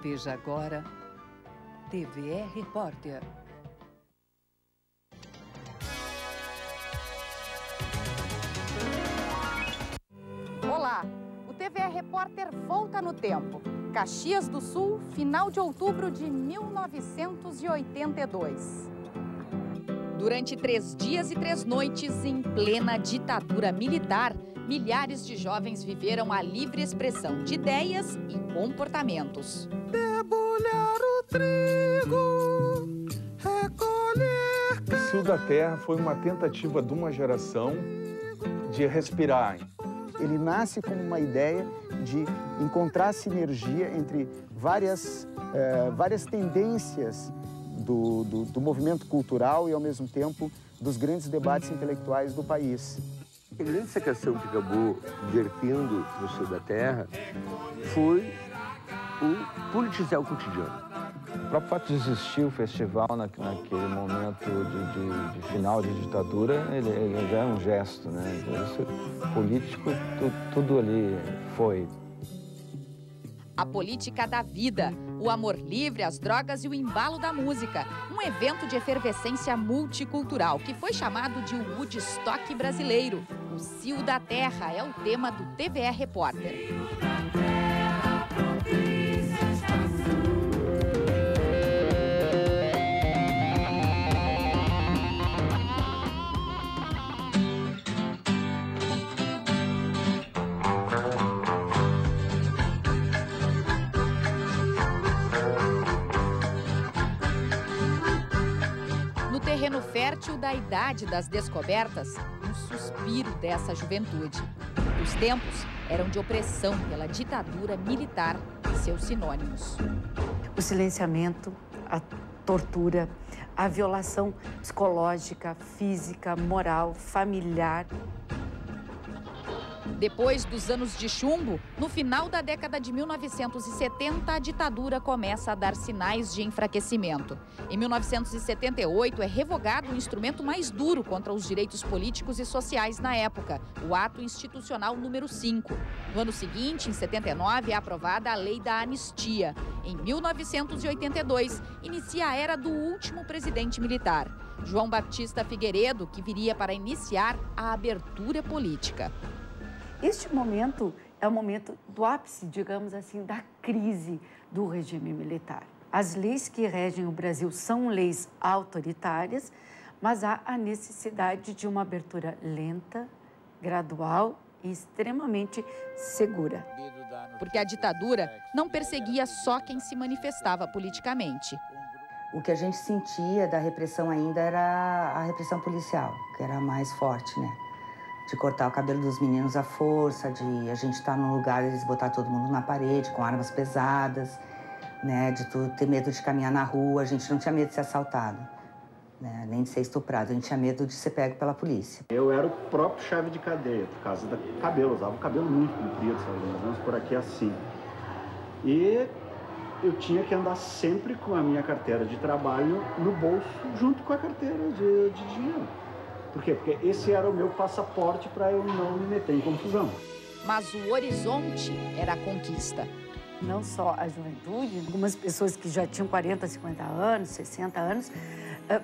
Veja agora, TVE Repórter. Olá, o TVE Repórter volta no tempo. Caxias do Sul, final de outubro de 1982. Durante 3 dias e 3 noites, em plena ditadura militar, milhares de jovens viveram a livre expressão de ideias e comportamentos. Debulhar o trigo, recolher... O Cio da Terra foi uma tentativa de uma geração de respirar. Ele nasce como uma ideia de encontrar sinergia entre várias tendências do movimento cultural e, ao mesmo tempo, dos grandes debates intelectuais do país. A grande secação que acabou vertendo no Cio da Terra foi o politizar o cotidiano. O próprio fato de existir o festival naquele momento de final de ditadura, ele já é um gesto, né? Isso, político, tudo ali foi. A política da vida, o amor livre, as drogas e o embalo da música. Um evento de efervescência multicultural que foi chamado de Woodstock brasileiro. O Cio da Terra é o tema do TVE Repórter. Terreno fértil da idade das descobertas, um suspiro dessa juventude. Os tempos eram de opressão pela ditadura militar e seus sinônimos. O silenciamento, a tortura, a violação psicológica, física, moral, familiar. Depois dos anos de chumbo, no final da década de 1970, a ditadura começa a dar sinais de enfraquecimento. Em 1978, é revogado o instrumento mais duro contra os direitos políticos e sociais na época, o Ato Institucional número 5. No ano seguinte, em 79, é aprovada a Lei da Anistia. Em 1982, inicia a era do último presidente militar, João Baptista Figueiredo, que viria para iniciar a abertura política. Este momento é o momento do ápice, digamos assim, da crise do regime militar. As leis que regem o Brasil são leis autoritárias, mas há a necessidade de uma abertura lenta, gradual e extremamente segura. Porque a ditadura não perseguia só quem se manifestava politicamente. O que a gente sentia da repressão ainda era a repressão policial, que era mais forte, né? De cortar o cabelo dos meninos à força, de a gente estar num lugar e eles botar todo mundo na parede com armas pesadas, né? De tu ter medo de caminhar na rua, a gente não tinha medo de ser assaltado, né? Nem de ser estuprado, a gente tinha medo de ser pego pela polícia. Eu era o próprio chave de cadeia, por causa do cabelo, eu usava o cabelo muito comprido, sabe? Mais ou menos por aqui assim. E eu tinha que andar sempre com a minha carteira de trabalho no bolso, junto com a carteira de dinheiro. Por quê? Porque esse era o meu passaporte para eu não me meter em confusão. Mas o horizonte era a conquista. Não só a juventude, algumas pessoas que já tinham 40, 50 anos, 60 anos,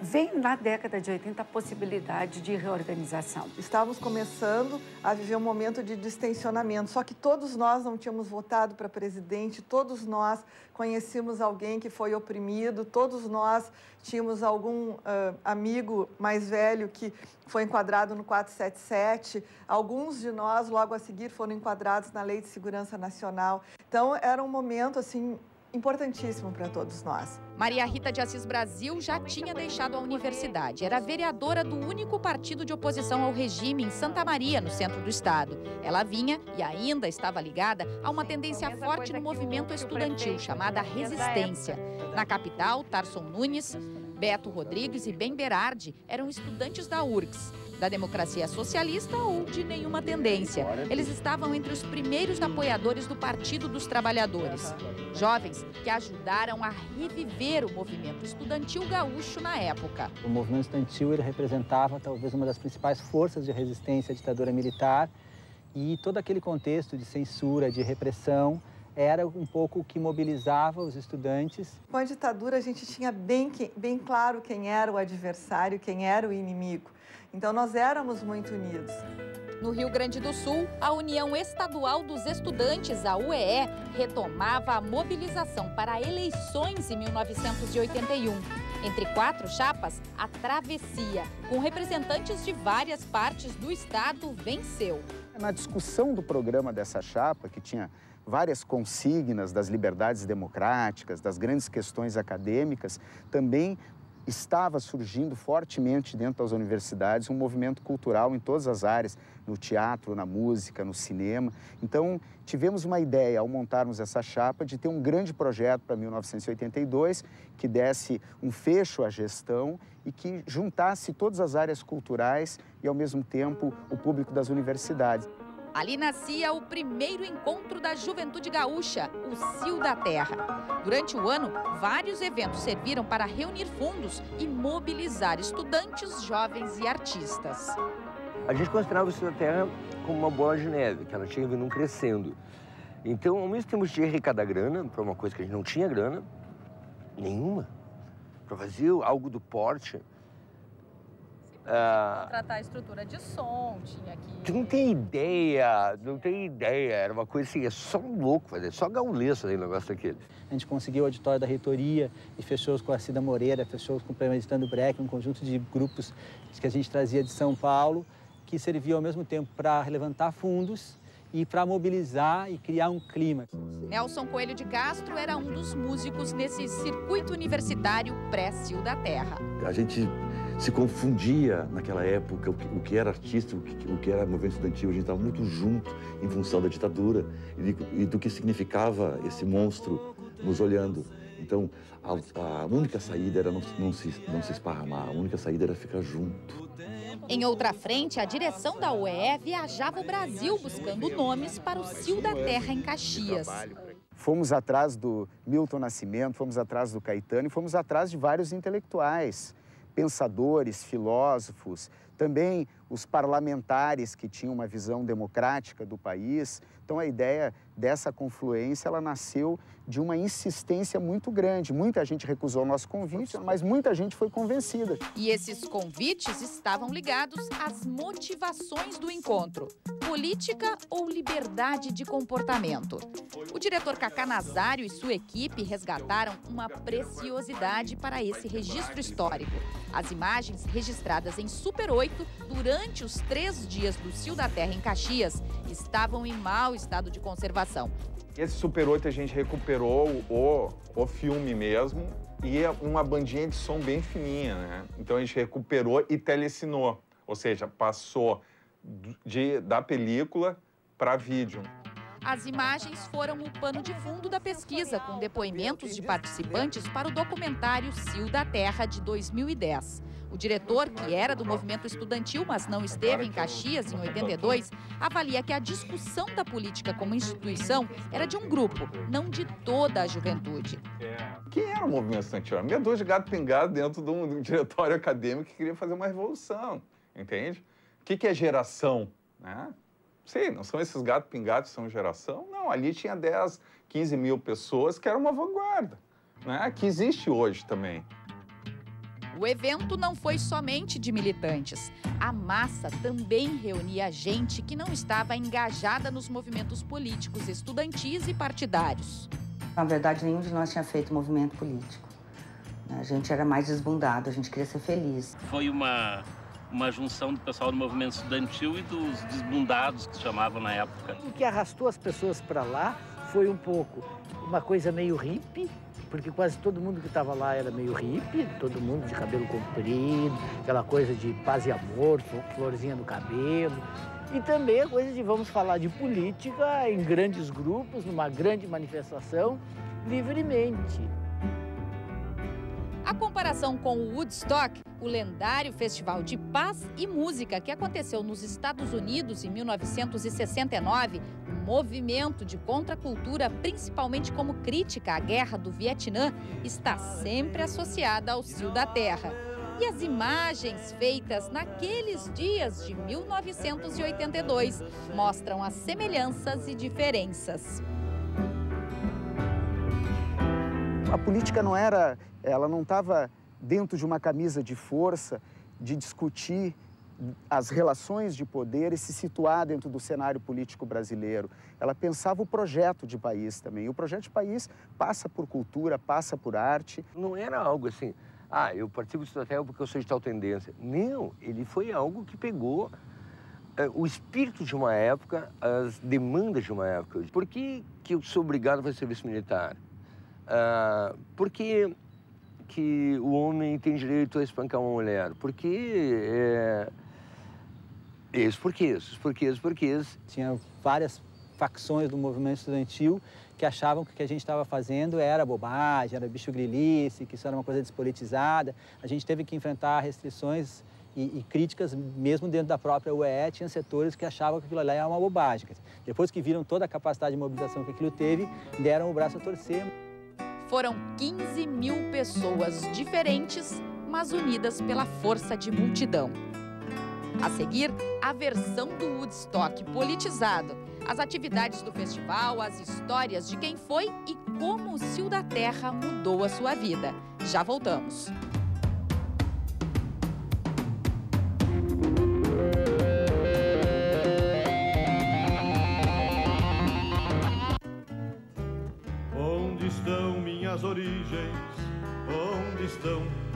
veio na década de 80 a possibilidade de reorganização. Estávamos começando a viver um momento de distensionamento, só que todos nós não tínhamos votado para presidente, todos nós conhecíamos alguém que foi oprimido, todos nós tínhamos algum amigo mais velho que foi enquadrado no 477, alguns de nós logo a seguir foram enquadrados na Lei de Segurança Nacional. Então era um momento assim importantíssimo para todos nós. Maria Rita de Assis Brasil já tinha deixado a universidade. Era vereadora do único partido de oposição ao regime em Santa Maria, no centro do estado. Ela vinha e ainda estava ligada a uma tendência forte no movimento estudantil, chamada Resistência. Na capital, Tarson Nunes, Beto Rodrigues e Ben Berardi eram estudantes da URGS, da democracia socialista ou de nenhuma tendência. Eles estavam entre os primeiros apoiadores do Partido dos Trabalhadores. Jovens que ajudaram a reviver o movimento estudantil gaúcho na época. O movimento estudantil ele representava talvez uma das principais forças de resistência à ditadura militar e todo aquele contexto de censura, de repressão, era um pouco o que mobilizava os estudantes. Com a ditadura, a gente tinha bem claro quem era o adversário, quem era o inimigo. Então, nós éramos muito unidos. No Rio Grande do Sul, a União Estadual dos Estudantes, a UEE, retomava a mobilização para eleições em 1981. Entre 4 chapas, a Travessia, com representantes de várias partes do estado, venceu. Na discussão do programa dessa chapa, que tinha várias consignas das liberdades democráticas, das grandes questões acadêmicas, também estava surgindo fortemente dentro das universidades um movimento cultural em todas as áreas, no teatro, na música, no cinema. Então, tivemos uma ideia, ao montarmos essa chapa, de ter um grande projeto para 1982, que desse um fecho à gestão e que juntasse todas as áreas culturais e, ao mesmo tempo, o público das universidades. Ali nascia o primeiro encontro da juventude gaúcha, o Cio da Terra. Durante o ano, vários eventos serviram para reunir fundos e mobilizar estudantes, jovens e artistas. A gente considerava o Cio da Terra como uma bola de neve, que ela tinha vindo crescendo. Então, ao mesmo tempo de arrecadar grana, para uma coisa que a gente não tinha grana, nenhuma, para fazer algo do porte. Tratar a estrutura de som, tinha que... Tu não tem ideia, Era uma coisa assim, é só um louco fazer, só gaulês aí o negócio daquele. A gente conseguiu o auditório da reitoria e fechou com a Cida Moreira, fechou com o Premeditando Breck, um conjunto de grupos que a gente trazia de São Paulo, que serviam ao mesmo tempo para levantar fundos e para mobilizar e criar um clima. Nelson Coelho de Castro era um dos músicos nesse circuito universitário pré-Cio da Terra. A gente se confundia naquela época o que era artista, o que era movimento estudantil. A gente estava muito junto em função da ditadura e do que significava esse monstro nos olhando. Então, a única saída era não se esparramar, a única saída era ficar junto. Em outra frente, a direção da UEE viajava o Brasil buscando nomes para o Cio da Terra em Caxias. Fomos atrás do Milton Nascimento, fomos atrás do Caetano e fomos atrás de vários intelectuais, pensadores, filósofos, também os parlamentares que tinham uma visão democrática do país. Então, a ideia dessa confluência, ela nasceu de uma insistência muito grande. Muita gente recusou o nosso convite, mas muita gente foi convencida. E esses convites estavam ligados às motivações do encontro: política ou liberdade de comportamento. O diretor Cacá Nazário e sua equipe resgataram uma preciosidade para esse registro histórico. As imagens registradas em Super 8 durante os 3 dias do Cio da Terra em Caxias estavam em mau estado de conservação. Esse Super 8 a gente recuperou o filme mesmo e uma bandinha de som bem fininha, né? Então a gente recuperou e telecinou, ou seja, passou da película para vídeo. As imagens foram o pano de fundo da pesquisa, com depoimentos de participantes para o documentário Cio da Terra de 2010. O diretor, que era do movimento estudantil, mas não esteve em Caxias em 82, avalia que a discussão da política como instituição era de um grupo, não de toda a juventude. Quem era o movimento estudantil? Meia dúzia de gato pingado dentro de um diretório acadêmico que queria fazer uma revolução, entende? O que é geração, né? Sim, não são esses gatos pingados que são geração. Não, ali tinha 10, 15 mil pessoas que eram uma vanguarda, né? Que existe hoje também. O evento não foi somente de militantes. A massa também reunia gente que não estava engajada nos movimentos políticos, estudantis e partidários. Na verdade, nenhum de nós tinha feito movimento político. A gente era mais desbundado, a gente queria ser feliz. Foi uma junção do pessoal do movimento estudantil e dos desbundados, que se chamavam na época. O que arrastou as pessoas para lá foi um pouco uma coisa meio hippie, porque quase todo mundo que estava lá era meio hippie, todo mundo de cabelo comprido, aquela coisa de paz e amor, florzinha no cabelo. E também a coisa de vamos falar de política em grandes grupos, numa grande manifestação, livremente. A comparação com o Woodstock, o lendário festival de paz e música que aconteceu nos Estados Unidos em 1969, um movimento de contracultura, principalmente como crítica à guerra do Vietnã, está sempre associada ao Cio da Terra. E as imagens feitas naqueles dias de 1982 mostram as semelhanças e diferenças. A política não era, ela não estava dentro de uma camisa de força, de discutir as relações de poder e se situar dentro do cenário político brasileiro. Ela pensava o projeto de país também. E o projeto de país passa por cultura, passa por arte. Não era algo assim, eu participo do Estudantel porque eu sou de tal tendência. Não, ele foi algo que pegou o espírito de uma época, as demandas de uma época. Por que eu sou obrigado a fazer serviço militar? Por que o homem tem direito a espancar uma mulher? Porque esses porquês. Tinha várias facções do movimento estudantil que achavam que o que a gente estava fazendo era bobagem, era bicho-grilice, que isso era uma coisa despolitizada. A gente teve que enfrentar restrições e críticas, mesmo dentro da própria UEE, tinha setores que achavam que aquilo ali era uma bobagem. Depois que viram toda a capacidade de mobilização que aquilo teve, deram o braço a torcer. Foram 15 mil pessoas diferentes, mas unidas pela força de multidão. A seguir, a versão do Woodstock politizado, as atividades do festival, as histórias de quem foi e como o Cio da Terra mudou a sua vida. Já voltamos. Onde estão minhas origens?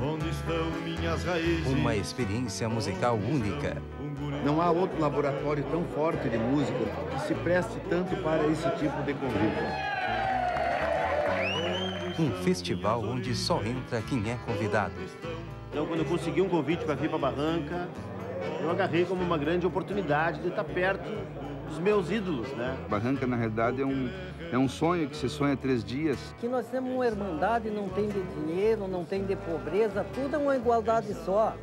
Onde estão minhas raízes? Uma experiência musical única. Não há outro laboratório tão forte de música que se preste tanto para esse tipo de convívio. Um festival onde só entra quem é convidado. Então, quando eu consegui um convite para vir para Barranca, eu agarrei como uma grande oportunidade de estar perto dos meus ídolos, né? Barranca, na realidade, é um sonho que se sonha 3 dias. Que nós temos uma irmandade, não tem de dinheiro, não tem de pobreza, tudo é uma igualdade só.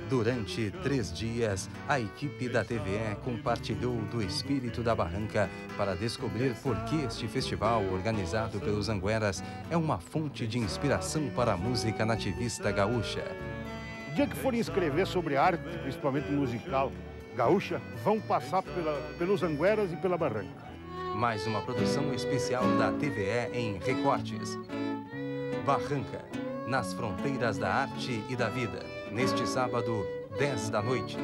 Durante 3 dias, a equipe da TVE compartilhou do espírito da Barranca para descobrir por que este festival, organizado pelos Angueras, é uma fonte de inspiração para a música nativista gaúcha. O dia que forem escrever sobre arte, principalmente musical gaúcha, vão passar pelos Angueras e pela Barranca. Mais uma produção especial da TVE em recortes. Barranca, nas fronteiras da arte e da vida. Neste sábado, 10 da noite.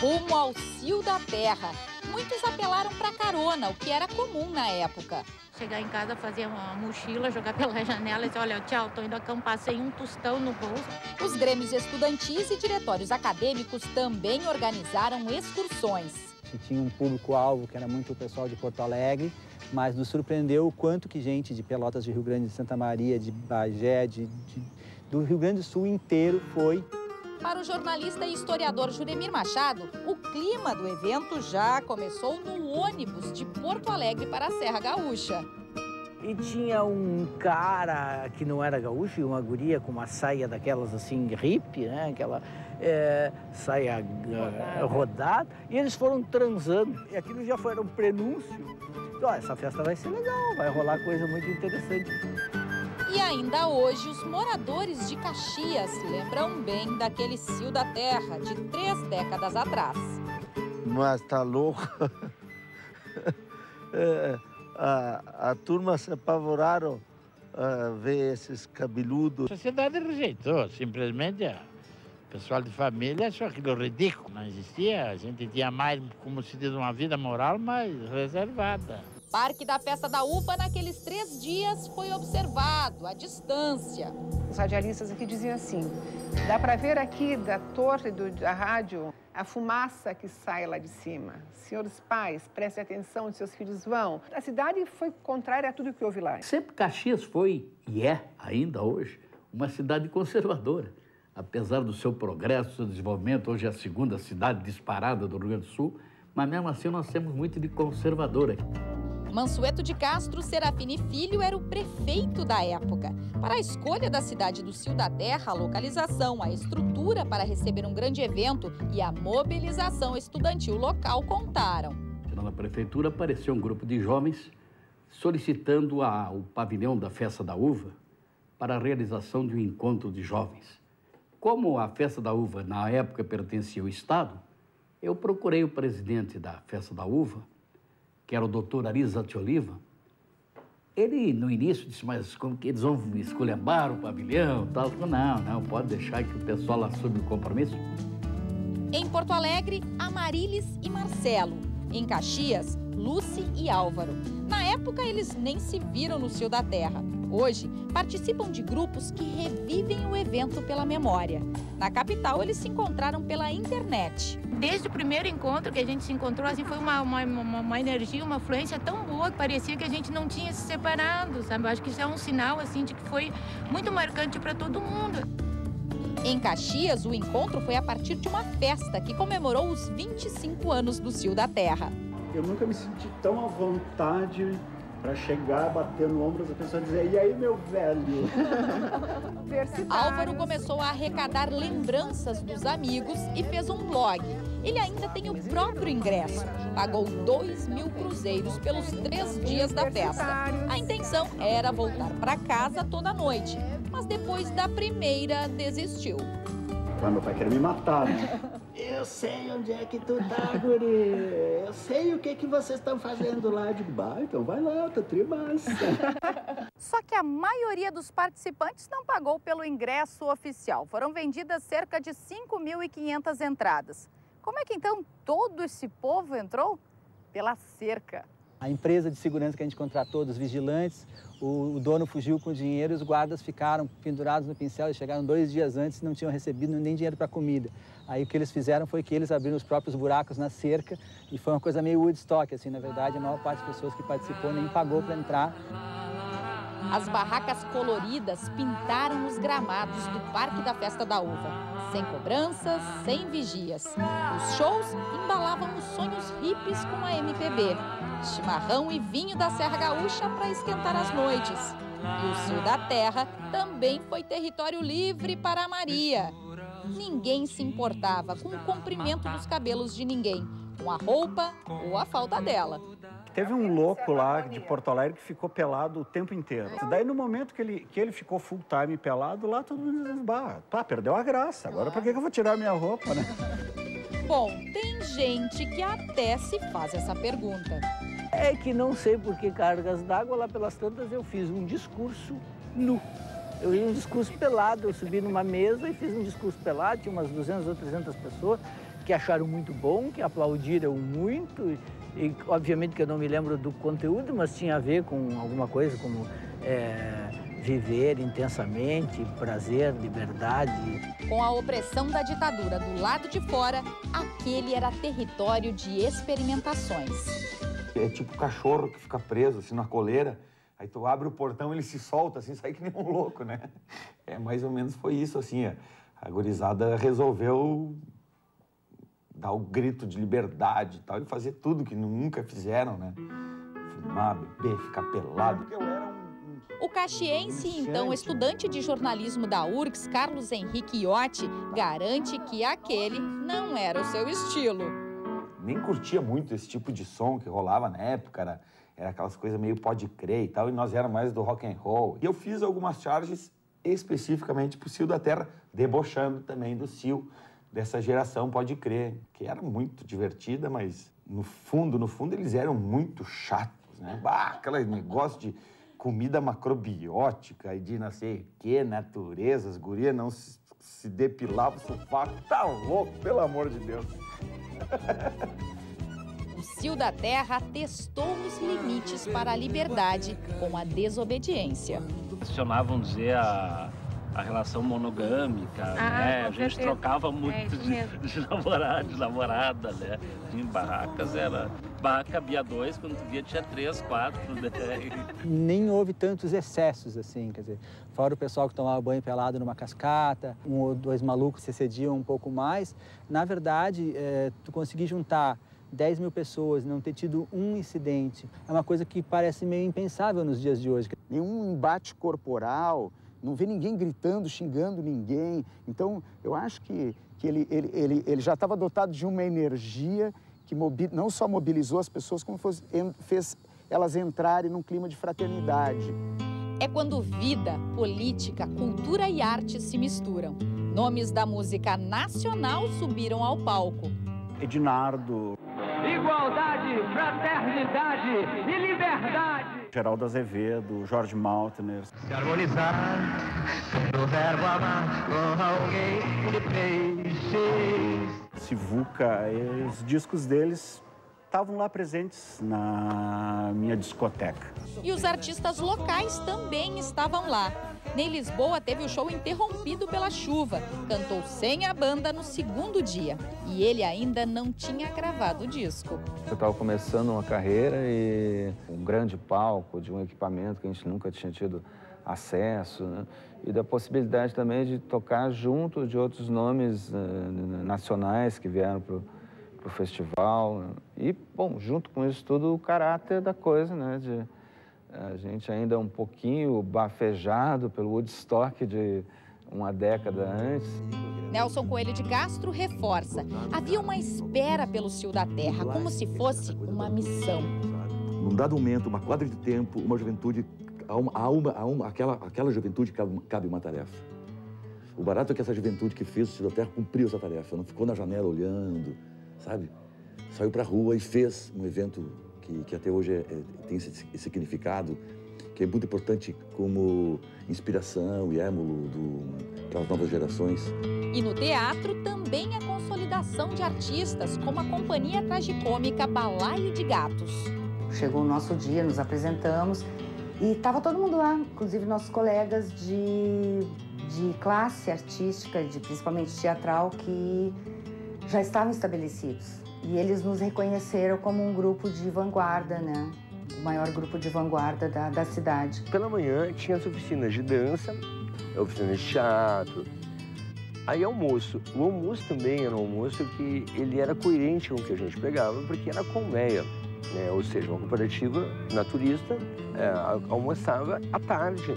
Rumo ao Cio da Terra. Muitos apelaram para carona, o que era comum na época. Chegar em casa, fazer uma mochila, jogar pela janela e dizer, olha, tchau, tô indo acampar sem um tostão no bolso. Os grêmios estudantis e diretórios acadêmicos também organizaram excursões. Tinha um público-alvo que era muito o pessoal de Porto Alegre, mas nos surpreendeu o quanto que gente de Pelotas, de Rio Grande, de Santa Maria, de Bagé, do Rio Grande do Sul inteiro foi. Para o jornalista e historiador Juremir Machado, o clima do evento já começou no ônibus de Porto Alegre para a Serra Gaúcha. E tinha um cara que não era gaúcho, e uma guria com uma saia daquelas assim, hippie, né? Aquela saia rodada, e eles foram transando. E aquilo já foi um prenúncio. Então, essa festa vai ser legal, vai rolar coisa muito interessante. E ainda hoje, os moradores de Caxias lembram bem daquele Cio da Terra de 3 décadas atrás. Mas tá louco. A turma se apavoraram ver esses cabeludos. A sociedade rejeitou, simplesmente o pessoal de família achou aquilo ridículo. Não existia, a gente tinha mais, como se diz, uma vida moral mais reservada. Parque da Festa da Uva, naqueles 3 dias, foi observado à distância. Os radialistas aqui diziam assim, dá para ver aqui da torre da rádio a fumaça que sai lá de cima. Senhores pais, prestem atenção onde seus filhos vão. A cidade foi contrária a tudo que houve lá. Sempre Caxias foi, e é ainda hoje, uma cidade conservadora. Apesar do seu progresso, do seu desenvolvimento, hoje é a 2ª cidade disparada do Rio Grande do Sul, mas mesmo assim nós temos muito de conservadora. Mansueto de Castro Serafini Filho era o prefeito da época. Para a escolha da cidade do Cio da Terra, a localização, a estrutura para receber um grande evento e a mobilização estudantil local contaram. Na prefeitura apareceu um grupo de jovens solicitando o pavilhão da Festa da Uva para a realização de um encontro de jovens. Como a Festa da Uva, na época, pertencia ao Estado, eu procurei o presidente da Festa da Uva, que era o doutor Arizati Oliva. Ele, no início, disse, mas como que eles vão esculhambar o pavilhão e tal? Não, pode deixar que o pessoal assume o compromisso. Em Porto Alegre, Amarilis e Marcelo. Em Caxias, Lúcia e Álvaro. Na época, eles nem se viram no Cio da Terra. Hoje, participam de grupos que revivem o evento pela memória. Na capital, eles se encontraram pela internet. Desde o primeiro encontro que a gente se encontrou, assim, foi uma energia, uma fluência tão boa que parecia que a gente não tinha se separado, sabe? Eu acho que isso é um sinal, assim, de que foi muito marcante para todo mundo. Em Caxias, o encontro foi a partir de uma festa que comemorou os 25 anos do Cio da Terra. Eu nunca me senti tão à vontade para chegar, bater no ombro da pessoa e dizer, e aí, meu velho? Álvaro começou a arrecadar lembranças dos amigos e fez um blog. Ele ainda tem o próprio ingresso. Pagou 2.000 cruzeiros pelos 3 dias da festa. A intenção era voltar para casa toda noite, mas depois da primeira desistiu. Meu pai queria me matar, né? Eu sei onde é que tu tá, guri. Eu sei o que vocês estão fazendo lá. Eu digo, então vai lá, tá trimassa. Só que a maioria dos participantes não pagou pelo ingresso oficial. Foram vendidas cerca de 5.500 entradas. Como é que então todo esse povo entrou? Pela cerca. A empresa de segurança que a gente contratou, dos vigilantes, o dono fugiu com o dinheiro e os guardas ficaram pendurados no pincel e chegaram 2 dias antes e não tinham recebido nem dinheiro para comida. Aí o que eles fizeram foi que eles abriram os próprios buracos na cerca e foi uma coisa meio Woodstock, assim, na verdade, a maior parte das pessoas que participou nem pagou para entrar. As barracas coloridas pintaram os gramados do Parque da Festa da Uva. Sem cobranças, sem vigias. Os shows embalavam os sonhos hippies com a MPB. Chimarrão e vinho da Serra Gaúcha para esquentar as noites. E o Cio da Terra também foi território livre para a Maria. Ninguém se importava com o comprimento dos cabelos de ninguém, com a roupa ou a falta dela. Teve um louco lá de Porto Alegre que ficou pelado o tempo inteiro. Daí, no momento que ele ficou full time pelado, lá todo mundo dizendo, perdeu a graça. Agora, por que eu vou tirar a minha roupa, né? Bom, tem gente que até se faz essa pergunta. É que não sei por que cargas d'água, lá pelas tantas eu fiz um discurso nu. Eu fiz um discurso pelado, eu subi numa mesa e fiz um discurso pelado, tinha umas 200 ou 300 pessoas que acharam muito bom, que aplaudiram muito. E, obviamente, que eu não me lembro do conteúdo, mas tinha a ver com alguma coisa como viver intensamente, prazer, liberdade. Com a opressão da ditadura do lado de fora, aquele era território de experimentações. É tipo cachorro que fica preso assim na coleira, aí tu abre o portão, ele se solta assim, sai que nem um louco, né? Mais ou menos foi isso, assim, a gurizada resolveu dar o grito de liberdade e tal, e fazer tudo que nunca fizeram, né? Fumar, beber, ficar pelado. O caxiense, então estudante de jornalismo da URGS, Carlos Henrique Iotti, garante que aquele não era o seu estilo. Nem curtia muito esse tipo de som que rolava na época, era aquelas coisas meio pode crer e tal, e nós éramos mais do rock and roll. E eu fiz algumas charges especificamente pro Cio da Terra, debochando também do Cio, dessa geração pode crer, que era muito divertida, mas no fundo eles eram muito chatos, né? Aquele negócio de comida macrobiótica e de não sei o que, natureza, as gurias não se depilavam, o sovaco, tá louco, pelo amor de Deus. O Cio da Terra testou os limites para a liberdade com a desobediência. Chamavam dizer a relação monogâmica, né? A gente trocava muito de namorado, de namorada, né? Em barracas barraca cabia 2, quando tu via tinha 3, 4, né? Nem houve tantos excessos, assim, quer dizer, fora o pessoal que tomava banho pelado numa cascata, 1 ou 2 malucos se excediam um pouco mais. Na verdade, tu conseguir juntar 10.000 pessoas, não ter tido um incidente, é uma coisa que parece meio impensável nos dias de hoje. Nenhum embate corporal, não vê ninguém gritando, xingando ninguém. Então, eu acho que ele já estava dotado de uma energia que não só mobilizou as pessoas, como fez elas entrarem num clima de fraternidade. É quando vida, política, cultura e arte se misturam. Nomes da música nacional subiram ao palco. Ednardo. Igualdade, fraternidade e liberdade. Geraldo Azevedo, Jorge Maltner. Se harmonizar no verbo amar com alguém de peixes. Sivuca, os discos deles estavam lá presentes na minha discoteca. E os artistas locais também estavam lá. Ney Lisboa teve o show interrompido pela chuva. Cantou sem a banda no segundo dia. E ele ainda não tinha gravado o disco. Eu estava começando uma carreira e um grande palco de um equipamento que a gente nunca tinha tido acesso, né? E da possibilidade também de tocar junto de outros nomes nacionais que vieram para o festival. E, bom, junto com isso tudo, o caráter da coisa, né? A gente ainda um pouquinho bafejado pelo Woodstock de uma década antes. Nelson Coelho de Castro reforça. Havia uma espera pelo Cio da Terra, como se fosse uma missão. Num dado momento, uma quadra de tempo, uma juventude, aquela juventude cabe uma tarefa. O barato é que essa juventude que fez o Cio da Terra cumpriu essa tarefa, não ficou na janela olhando, sabe? Saiu para a rua e fez um evento que até hoje tem esse significado, que é muito importante como inspiração e émulo para as novas gerações. E no teatro também a consolidação de artistas, como a companhia tragicômica Balaio de Gatos. Chegou o nosso dia, nos apresentamos e estava todo mundo lá, inclusive nossos colegas de classe artística, principalmente teatral, que já estavam estabelecidos. E eles nos reconheceram como um grupo de vanguarda, né? O maior grupo de vanguarda da cidade. Pela manhã tinha as oficinas de dança, oficinas de teatro. Aí almoço. O almoço também era um almoço que ele era coerente com o que a gente pegava, porque era colmeia, né? Ou seja, uma cooperativa naturista almoçava à tarde.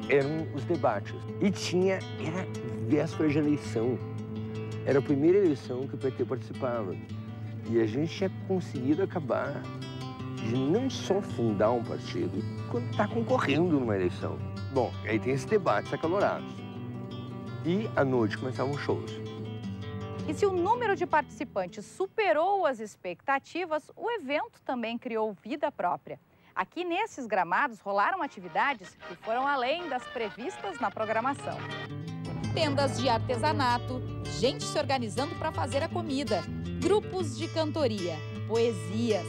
Eram os debates. E era véspera de eleição. Era a primeira eleição que o PT participava. E a gente tinha conseguido acabar de não só fundar um partido, quando está concorrendo numa eleição. Bom, aí tem esses debates acalorados. E à noite começavam os shows. E se o número de participantes superou as expectativas, o evento também criou vida própria. Aqui nesses gramados rolaram atividades que foram além das previstas na programação. Tendas de artesanato, gente se organizando para fazer a comida, grupos de cantoria, poesias,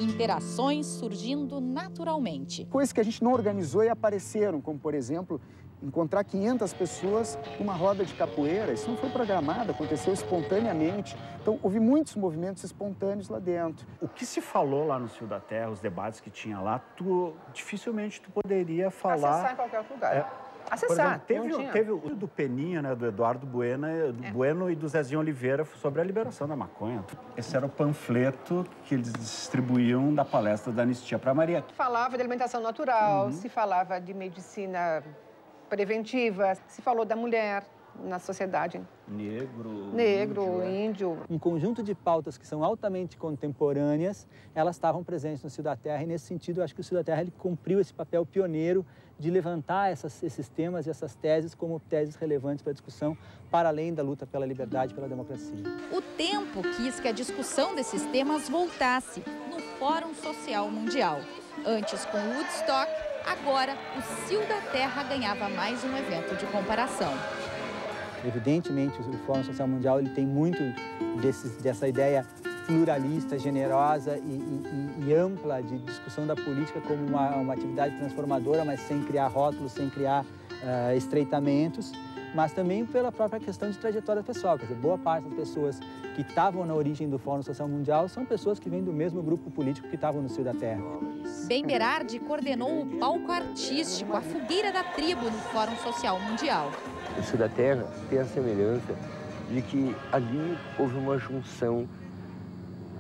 interações surgindo naturalmente. Coisas que a gente não organizou e apareceram, como, por exemplo, encontrar 500 pessoas numa roda de capoeira. Isso não foi programado, aconteceu espontaneamente. Então, houve muitos movimentos espontâneos lá dentro. O que se falou lá no Cio da Terra, os debates que tinha lá, dificilmente tu poderia falar... Acessar em qualquer outro lugar. Acessar. Por exemplo, teve o do Peninha, né, do Eduardo Bueno e do Zezinho Oliveira sobre a liberação da maconha. Esse era o panfleto que eles distribuíam da palestra da Anistia para Maria. Falava de alimentação natural, se falava de medicina preventiva, se falou da mulher na sociedade. Negro, índio. Um conjunto de pautas que são altamente contemporâneas, elas estavam presentes no Cio da Terra e, nesse sentido, eu acho que o Cio da Terra ele cumpriu esse papel pioneiro de levantar esses temas e essas teses como teses relevantes para a discussão, para além da luta pela liberdade e pela democracia. O tempo quis que a discussão desses temas voltasse no Fórum Social Mundial. Antes com o Woodstock, agora o Cio da Terra ganhava mais um evento de comparação. Evidentemente, o Fórum Social Mundial ele tem muito dessa ideia pluralista, generosa e ampla de discussão da política como uma atividade transformadora, mas sem criar rótulos, sem criar estreitamentos, mas também pela própria questão de trajetória pessoal. Quer dizer, boa parte das pessoas que estavam na origem do Fórum Social Mundial são pessoas que vêm do mesmo grupo político que estavam no Cio da Terra. Ben Berardi coordenou o palco artístico, a fogueira da tribo no Fórum Social Mundial. O Cio da Terra tem a semelhança de que ali houve uma junção,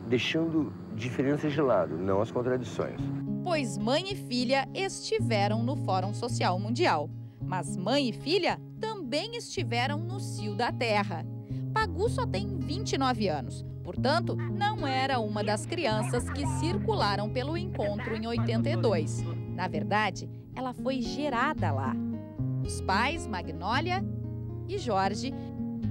deixando diferenças de lado, não as contradições. Pois mãe e filha estiveram no Fórum Social Mundial, mas mãe e filha também estiveram no Cio da Terra. Pagu só tem 29 anos. portanto, não era uma das crianças que circularam pelo encontro em 82. Na verdade, ela foi gerada lá. Os pais, Magnólia e Jorge,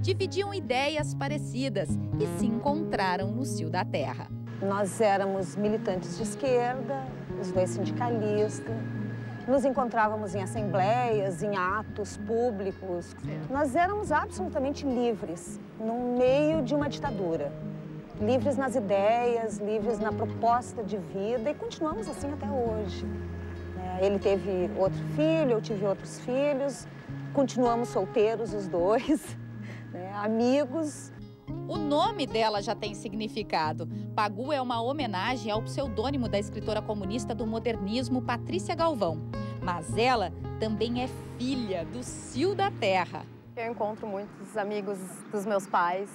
dividiam ideias parecidas e se encontraram no Cio da Terra. Nós éramos militantes de esquerda, os dois sindicalistas. Nos encontrávamos em assembleias, em atos públicos. Nós éramos absolutamente livres, no meio de uma ditadura. Livres nas ideias, livres na proposta de vida e continuamos assim até hoje. Ele teve outro filho, eu tive outros filhos, continuamos solteiros os dois, amigos. O nome dela já tem significado. Pagu é uma homenagem ao pseudônimo da escritora comunista do modernismo Patrícia Galvão. Mas ela também é filha do Cio da Terra. Eu encontro muitos amigos dos meus pais.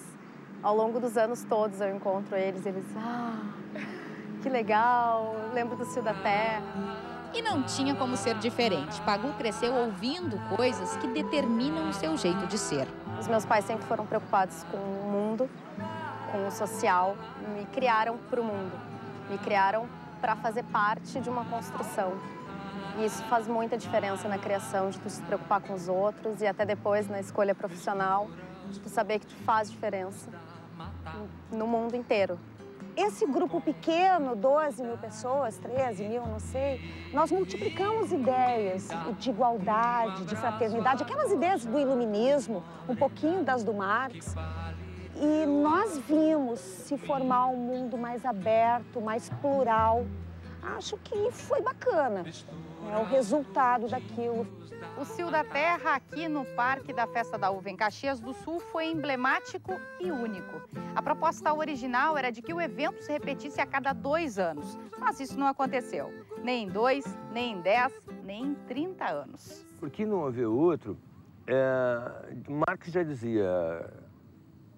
Ao longo dos anos todos eu encontro eles e eles... que legal, eu lembro do Cio da Terra. E não tinha como ser diferente. Pagu cresceu ouvindo coisas que determinam o seu jeito de ser. Os meus pais sempre foram preocupados com o mundo, com o social. Me criaram para o mundo. Me criaram para fazer parte de uma construção. E isso faz muita diferença na criação, de tu se preocupar com os outros e até depois na escolha profissional, de tu saber que tu faz diferença no mundo inteiro. Esse grupo pequeno, 12 mil pessoas, 13 mil, não sei, nós multiplicamos ideias de igualdade, de fraternidade, aquelas ideias do iluminismo, um pouquinho das do Marx. E nós vimos se formar um mundo mais aberto, mais plural. Acho que foi bacana, o resultado daquilo. O Cio da Terra, aqui no Parque da Festa da Uva, em Caxias do Sul, foi emblemático e único. A proposta original era de que o evento se repetisse a cada 2 anos, mas isso não aconteceu. Nem em 2, nem em 10, nem em 30 anos. Por que não haver outro? Marx já dizia,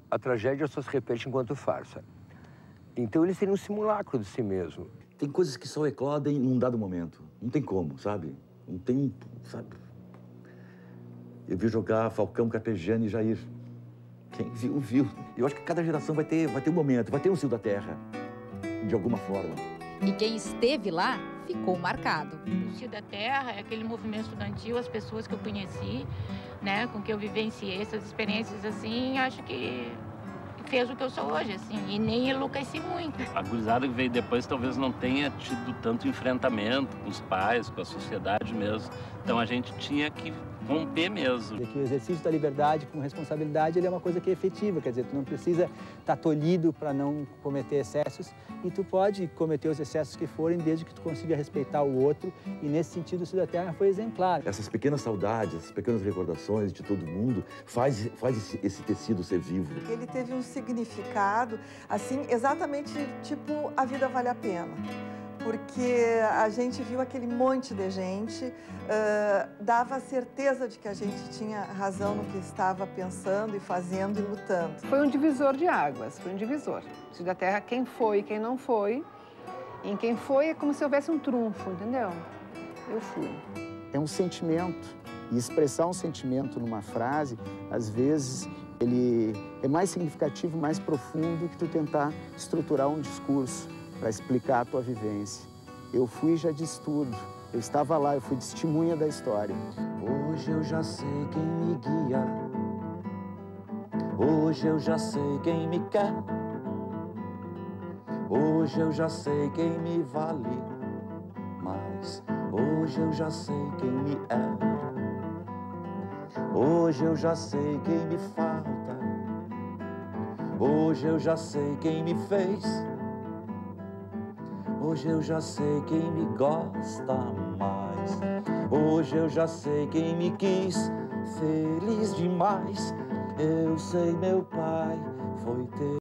a tragédia só se repete enquanto farsa. Então eles teriam um simulacro de si mesmo. Tem coisas que só eclodem num dado momento. Não tem como, sabe? Não tem, sabe? Eu vi jogar Falcão, Carpegiani e Jair. Quem viu, viu. Eu acho que cada geração vai ter um momento, vai ter um Cio da Terra, de alguma forma. E quem esteve lá ficou marcado. O Cio da Terra é aquele movimento estudantil, as pessoas que eu conheci, né, com que eu vivenciei essas experiências assim, acho que fez o que eu sou hoje, assim, e nem enlouqueci muito. A gurizada que veio depois talvez não tenha tido tanto enfrentamento com os pais, com a sociedade mesmo. Então a gente tinha que romper mesmo. Que o exercício da liberdade com responsabilidade ele é uma coisa que é efetiva, quer dizer, tu não precisa estar tolhido para não cometer excessos e tu pode cometer os excessos que forem desde que tu consiga respeitar o outro e nesse sentido o Cio da Terra foi exemplar. Essas pequenas saudades, essas pequenas recordações de todo mundo faz esse tecido ser vivo. Ele teve um significado, assim, exatamente tipo a vida vale a pena. Porque a gente viu aquele monte de gente, dava a certeza de que a gente tinha razão no que estava pensando e fazendo e lutando. Foi um divisor de águas, foi um divisor. O Cio da Terra, quem foi e quem não foi. Em quem foi é como se houvesse um trunfo, entendeu? Eu fui. É um sentimento. E expressar um sentimento numa frase, às vezes, ele é mais significativo, mais profundo que tu tentar estruturar um discurso para explicar a tua vivência. Eu fui e já disse tudo. Eu estava lá, eu fui testemunha da história. Hoje eu já sei quem me guia. Hoje eu já sei quem me quer. Hoje eu já sei quem me vale. Mas hoje eu já sei quem me é. Hoje eu já sei quem me falta. Hoje eu já sei quem me fez. Hoje eu já sei quem me gosta mais. Hoje eu já sei quem me quis feliz demais. Eu sei meu pai foi ter